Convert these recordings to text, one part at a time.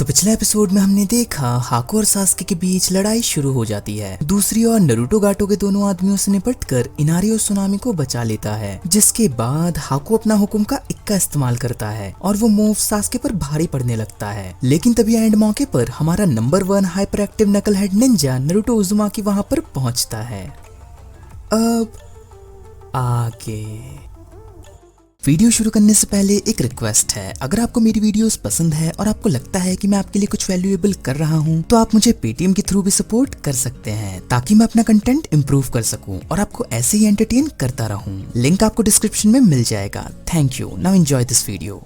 पिछले एपिसोड में हमने देखा हाको और सास्के के बीच लड़ाई शुरू हो जाती है। दूसरी ओर नारुतो गाटो के दोनों आदमियों से निपटकर इनारी और सुनामी को बचा लेता है, जिसके बाद हाको अपना हुक्म का इक्का इस्तेमाल करता है और वो मूव सास्के पर भारी पड़ने लगता है। लेकिन तभी एंड मौके पर हमारा नंबर 1 हाइपर एक्टिव नकल हेड निंजा नारुतो उजुमाकी वहां पर पहुंचता है। अब आगे वीडियो शुरू करने से पहले एक रिक्वेस्ट है, अगर आपको मेरी वीडियोस पसंद है और आपको लगता है कि मैं आपके लिए कुछ वैल्यूएबल कर रहा हूं, तो आप मुझे पेटीएम के थ्रू भी सपोर्ट कर सकते हैं ताकि मैं अपना कंटेंट इंप्रूव कर सकूं और आपको ऐसे ही एंटरटेन करता रहूं। लिंक आपको डिस्क्रिप्शन में मिल जाएगा। Thank you. Now enjoy this video.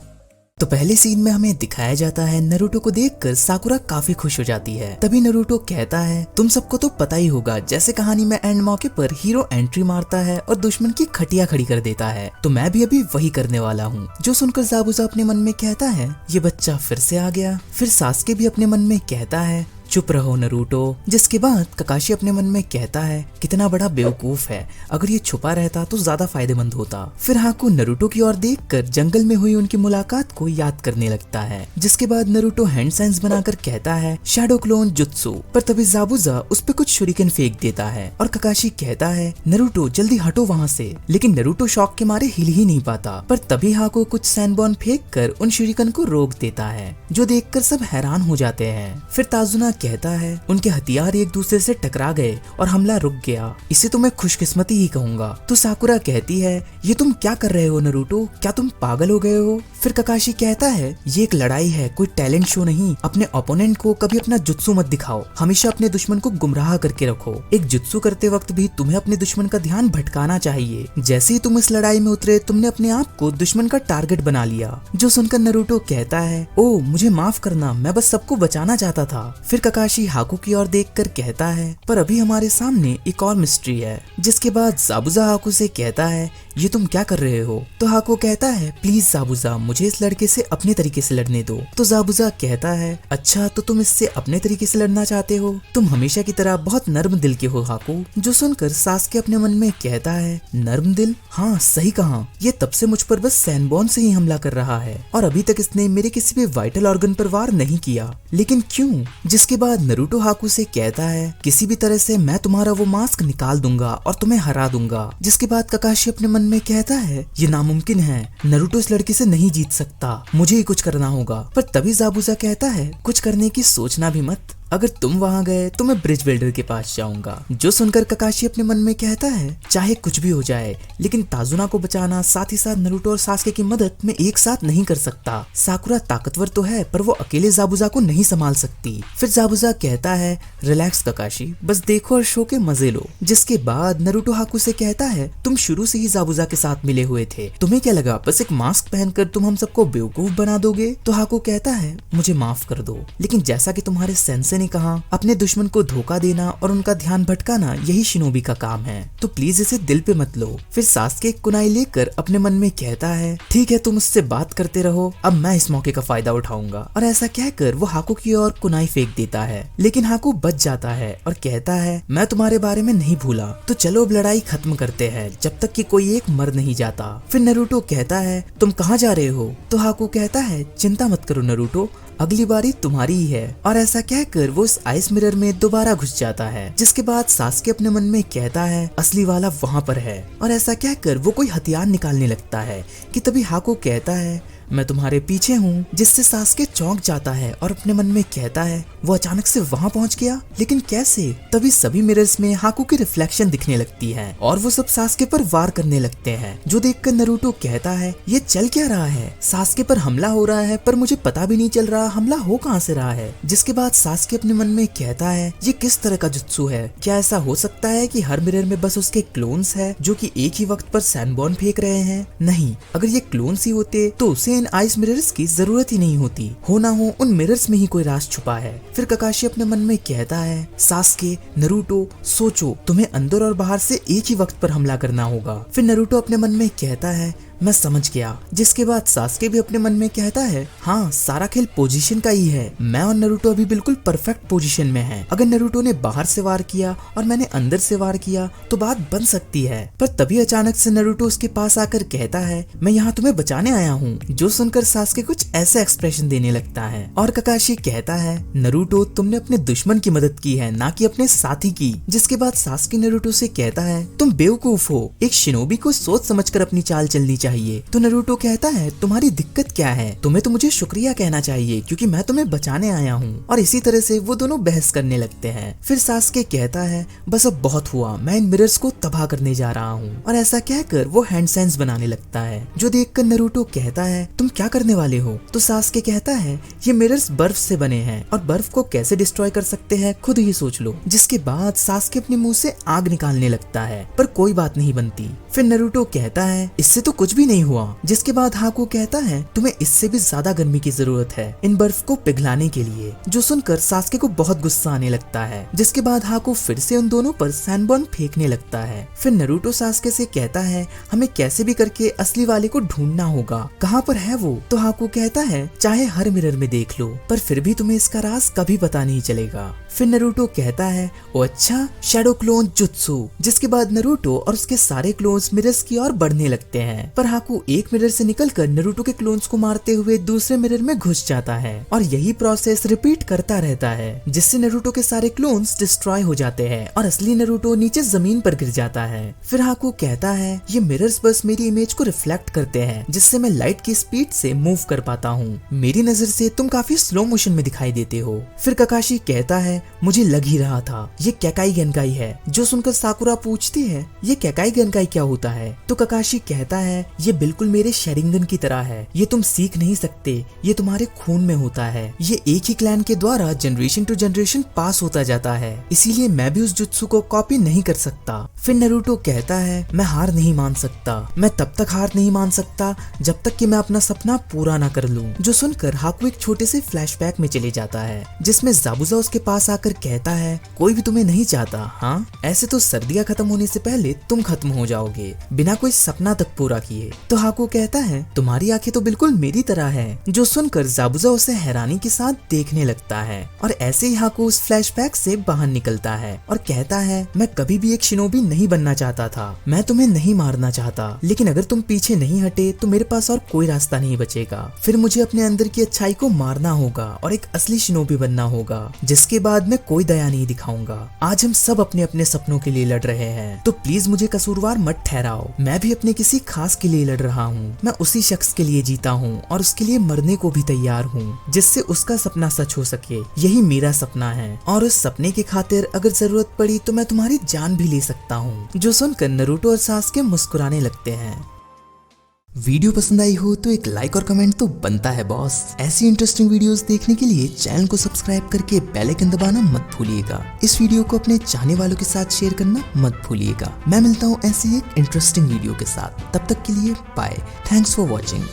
तो पहले सीन में हमें दिखाया जाता है नारुतो को देखकर साकुरा काफी खुश हो जाती है। तभी नारुतो कहता है, तुम सबको तो पता ही होगा, जैसे कहानी में एंड मौके पर हीरो एंट्री मारता है और दुश्मन की खटिया खड़ी कर देता है, तो मैं भी अभी वही करने वाला हूँ। जो सुनकर ज़ाबुज़ा अपने मन में कहता है, ये बच्चा फिर से आ गया। फिर सास्के भी अपने मन में कहता है, चुप रहो नारुतो। जिसके बाद ककाशी अपने मन में कहता है, कितना बड़ा बेवकूफ है, अगर ये छुपा रहता तो ज्यादा फायदेमंद होता। फिर हाको नारुतो की ओर देखकर जंगल में हुई उनकी मुलाकात को याद करने लगता है। जिसके बाद नारुतो हैंड साइंस बनाकर कहता है, शैडो क्लोन जुत्सु। पर तभी ज़ाबुज़ा उस पे कुछ शुरिकन फेंक देता है और ककाशी कहता है, नारुतो जल्दी हटो वहाँ से। लेकिन नारुतो शॉक के मारे हिल ही नहीं पाता। पर तभी हाको कुछ सैनबॉर्न फेंक कर उन शुरिकन को रोक देता है, जो देखकर सब हैरान हो जाते हैं। फिर ताजुना कहता है, उनके हथियार एक दूसरे से टकरा गए और हमला रुक गया, इसे तो मैं खुशकिस्मती ही कहूंगा। तो साकुरा कहती है, ये तुम क्या कर रहे हो नारुतो, क्या तुम पागल हो गए हो? फिर ककाशी कहता है, ये एक लड़ाई है, कोई टैलेंट शो नहीं। अपने ओपोनेंट को कभी अपना जुत्सु मत दिखाओ, हमेशा अपने दुश्मन को गुमराह करके रखो। एक जुत्सु करते वक्त भी तुम्हें अपने दुश्मन का ध्यान भटकाना चाहिए। जैसे ही तुम इस लड़ाई में उतरे, तुमने अपने आप को दुश्मन का टारगेट बना लिया। जो सुनकर नारुतो कहता है, ओ मुझे माफ करना, मैं बस सबको बचाना चाहता था। फिर ककाशी हाको की ओर देखकर कहता है, पर अभी हमारे सामने एक और मिस्ट्री है। जिसके बाद ज़ाबुज़ा हाको से कहता है, ये तुम क्या कर रहे हो? तो हाको कहता है, प्लीज ज़ाबुज़ा, मुझे इस लड़के से अपने तरीके से लड़ने दो। तो ज़ाबुज़ा कहता है, अच्छा तो तुम इससे अपने तरीके से लड़ना चाहते हो? तुम हमेशा की तरह बहुत नर्म दिल के हो हाको। जो सुनकर सास्के अपने मन में कहता है, नर्म दिल? हाँ सही कहा, ये तब से मुझ पर बस सैनबॉर्न से ही हमला कर रहा है और अभी तक इसने मेरे किसी भी वाइटल ऑर्गन पर वार नहीं किया, लेकिन क्यों? जिसके बाद नारुतो हाको से कहता है, किसी भी तरह से मैं तुम्हारा वो मास्क निकाल दूंगा और तुम्हें हरा दूंगा। जिसके बाद ककाशी अपने मन में कहता है, ये नामुमकिन है, नारुतो इस लड़के से नहीं जीत सकता, मुझे ही कुछ करना होगा। पर तभी ज़ाबुज़ा कहता है, कुछ करने की सोचना भी मत, अगर तुम वहां गए तो मैं ब्रिज बिल्डर के पास जाऊंगा। जो सुनकर ककाशी अपने मन में कहता है, चाहे कुछ भी हो जाए, लेकिन ताजुना को बचाना, साथ ही साथ नारुतो और सास्के की मदद मैं एक साथ नहीं कर सकता। साकुरा ताकतवर तो है, पर वो अकेले ज़ाबुज़ा को नहीं संभाल सकती। फिर ज़ाबुज़ा कहता है, रिलैक्स ककाशी, बस देखो और शो के मजे लो। जिसके बाद नारुतो हाको से कहता है, तुम शुरू से ही ज़ाबुज़ा के साथ मिले हुए थे, तुम्हें क्या लगा बस एक मास्क पहनकर तुम हम सबको बेवकूफ बना दोगे? तो हाको कहता है, मुझे माफ कर दो, लेकिन जैसा कि तुम्हारे सेंसे ने कहा, अपने दुश्मन को धोखा देना और उनका ध्यान भटकाना यही शिनोबी का काम है, तो प्लीज इसे दिल पे मत लो। फिर सास्के एक कुनाई लेकर अपने मन में कहता है, ठीक है तुम उससे बात करते रहो, अब मैं इस मौके का फायदा उठाऊंगा। और ऐसा कहकर वो हाको की ओर कुनाई फेंक देता है, लेकिन हाको बच जाता है और कहता है, मैं तुम्हारे बारे में नहीं भूला, तो चलो अब लड़ाई खत्म करते हैं जब तक कि कोई एक मर नहीं जाता। फिर नारुतो कहता है, तुम कहाँ जा रहे हो? तो हाको कहता है, चिंता मत करो नारुतो, अगली बारी तुम्हारी ही है। और ऐसा कहकर वो इस आइस मिरर में दोबारा घुस जाता है। जिसके बाद सास्के अपने मन में कहता है, असली वाला वहाँ पर है। और ऐसा कहकर वो कोई हथियार निकालने लगता है कि तभी हाको कहता है, मैं तुम्हारे पीछे हूँ। जिससे सास्के चौंक जाता है और अपने मन में कहता है, वो अचानक से वहाँ पहुँच गया, लेकिन कैसे? तभी सभी मिरर्स में हाको की रिफ्लेक्शन दिखने लगती है और वो सब सास्के पर वार करने लगते हैं। जो देखकर नारुतो कहता है, ये चल क्या रहा है? सास्के पर हमला हो रहा है, पर मुझे पता भी नहीं चल रहा हमला हो कहाँ से रहा है। जिसके बाद सास्के अपने मन में कहता है, ये किस तरह का जुत्सु है? क्या ऐसा हो सकता है कि हर मिरर में बस उसके क्लोन्स है जो कि एक ही वक्त पर सैनबॉर्न फेंक रहे हैं? नहीं, अगर ये क्लोन्स ही होते तो उसे इन आइस मिरर्स की जरूरत ही नहीं होती। हो ना हो उन मिरर्स में ही कोई राज छुपा है। फिर ककाशी अपने मन में कहता है, सास्के, नारुतो, सोचो, तुम्हें अंदर और बाहर से एक ही वक्त पर हमला करना होगा। फिर नारुतो अपने मन में कहता है, मैं समझ गया। जिसके बाद सास्के भी अपने मन में कहता है, हाँ सारा खेल पोजीशन का ही है। मैं और नारुतो अभी बिल्कुल परफेक्ट पोजीशन में हैं। अगर नारुतो ने बाहर से वार किया और मैंने अंदर से वार किया तो बात बन सकती है। पर तभी अचानक से नारुतो उसके पास आकर कहता है, मैं यहाँ तुम्हें बचाने आया हूँ। जो सुनकर सास्के कुछ ऐसे एक्सप्रेशन देने लगता है और ककाशी कहता है, नारुतो तुमने अपने दुश्मन की मदद की है, ना कि अपने साथी की। जिसके बाद सास्के नारुतो से कहता है, तुम बेवकूफ हो, एक शिनोबी को सोच समझकर अपनी चाल चलनी चाहिए। तो नारुतो कहता है, तुम्हारी दिक्कत क्या है? तुम्हें तो मुझे शुक्रिया कहना चाहिए क्योंकि मैं तुम्हें बचाने आया हूँ। और इसी तरह से वो दोनों बहस करने लगते हैं। फिर सास्के कहता है, बस अब बहुत हुआ, मैं इन मिरर्स को तबाह करने जा रहा हूँ। और ऐसा कहकर वो हैंड साइंस बनाने लगता है, जो देखकर नारुतो कहता है, तुम क्या करने वाले हो? तो सास्के कहता है, ये मिरर्स बर्फ से बने हैं और बर्फ को कैसे डिस्ट्रॉय कर सकते हैं खुद ही सोच लो। जिसके बाद सास्के अपने मुंह से आग निकालने लगता है पर कोई बात नहीं बनती। फिर नारुतो कहता है, इससे तो कुछ भी नहीं हुआ। जिसके बाद हाको कहता है, तुम्हें इससे भी ज्यादा गर्मी की जरूरत है इन बर्फ को पिघलाने के लिए। जो सुनकर सास्के को बहुत गुस्सा आने लगता है। जिसके बाद हाको फिर से उन दोनों पर सैंडबॉर्न फेंकने लगता है। फिर नारुतो सास्के से कहता है, हमें कैसे भी करके असली वाले को ढूंढना होगा, कहाँ पर है वो? तो हाको कहता है, चाहे हर मिरर में देख लो पर फिर भी तुम्हें इसका राज कभी पता नहीं चलेगा। फिर नारुतो कहता है, ओ अच्छा, शैडो क्लोन जुत्सु। जिसके बाद नारुतो और उसके सारे क्लोन्स मिरर्स की ओर बढ़ने लगते हैं। पर हाकू एक मिरर से निकलकर नारुतो के क्लोन्स को मारते हुए दूसरे मिरर में घुस जाता है और यही प्रोसेस रिपीट करता रहता है, जिससे नारुतो के सारे क्लोन्स डिस्ट्रॉय हो जाते हैं और असली नारुतो नीचे जमीन पर गिर जाता है। फिर हाकू कहता है, ये मिरर्स बस मेरी इमेज को रिफ्लेक्ट करते हैं, जिससे मैं लाइट की स्पीड से मूव कर पाता हूँ। मेरी नजर से तुम काफी स्लो मोशन में दिखाई देते हो। फिर ककाशी कहता है, मुझे लग ही रहा था ये केकाई गेनकाई है। जो सुनकर साकुरा पूछती है, ये केकाई गेनकाई क्या होता है? तो ककाशी कहता है, ये बिल्कुल मेरे शरिंगन की तरह है, ये तुम सीख नहीं सकते, ये तुम्हारे खून में होता है। ये एक ही क्लैन के द्वारा जनरेशन टू जनरेशन पास होता जाता है, इसीलिए मैं भी उस जुत्सु को कॉपी नहीं कर सकता। फिर नारुतो कहता है, मैं हार नहीं मान सकता, मैं तब तक हार नहीं मान सकता जब तक कि मैं अपना सपना पूरा ना कर लूं। जो सुनकर हाकू एक छोटे से फ्लैशबैक में चले जाता है, जिसमें जाबुजा उसके पास आकर कहता है, कोई भी तुम्हें नहीं चाहता। हाँ, ऐसे तो सर्दियां खत्म होने से पहले तुम खत्म हो जाओगे बिना कोई सपना तक पूरा किए। तो हाकू कहता है, तुम्हारी आंखें तो बिल्कुल मेरी तरह है। जो सुनकर जाबुजा उसे हैरानी के साथ देखने लगता है और ऐसे ही हाकू उस फ्लैशबैक से बाहर निकलता है और कहता है, मैं कभी भी एक शिनोबी नहीं बनना चाहता था, मैं तुम्हें नहीं मारना चाहता, लेकिन अगर तुम पीछे नहीं हटे तो मेरे पास और कोई रास्ता नहीं बचेगा। फिर मुझे अपने अंदर की अच्छाई को मारना होगा और एक असली शिनोबी बनना होगा, जिसके बाद मैं कोई दया नहीं दिखाऊंगा। आज हम सब अपने अपने सपनों के लिए लड़ रहे हैं, तो प्लीज मुझे कसूरवार मत ठहराओ। मैं भी अपने किसी खास के लिए लड़ रहा हूँ, मैं उसी शख्स के लिए जीता हूँ और उसके लिए मरने को भी तैयार हूँ, जिससे उसका सपना सच हो सके। यही मेरा सपना है और उस सपने की खातिर अगर जरूरत पड़ी तो मैं तुम्हारी जान भी ले सकता हूँ। जो सुनकर नारुतो और सास्के मुस्कुराने लगते हैं। वीडियो पसंद आई हो तो एक लाइक और कमेंट तो बनता है बॉस। ऐसी इंटरेस्टिंग वीडियोस देखने के लिए चैनल को सब्सक्राइब करके बेल आइकन दबाना मत भूलिएगा। इस वीडियो को अपने चाहने वालों के साथ शेयर करना मत भूलिएगा। मैं मिलता हूँ ऐसी एक इंटरेस्टिंग वीडियो के साथ, तब तक के लिए बाय। Thanks for watching.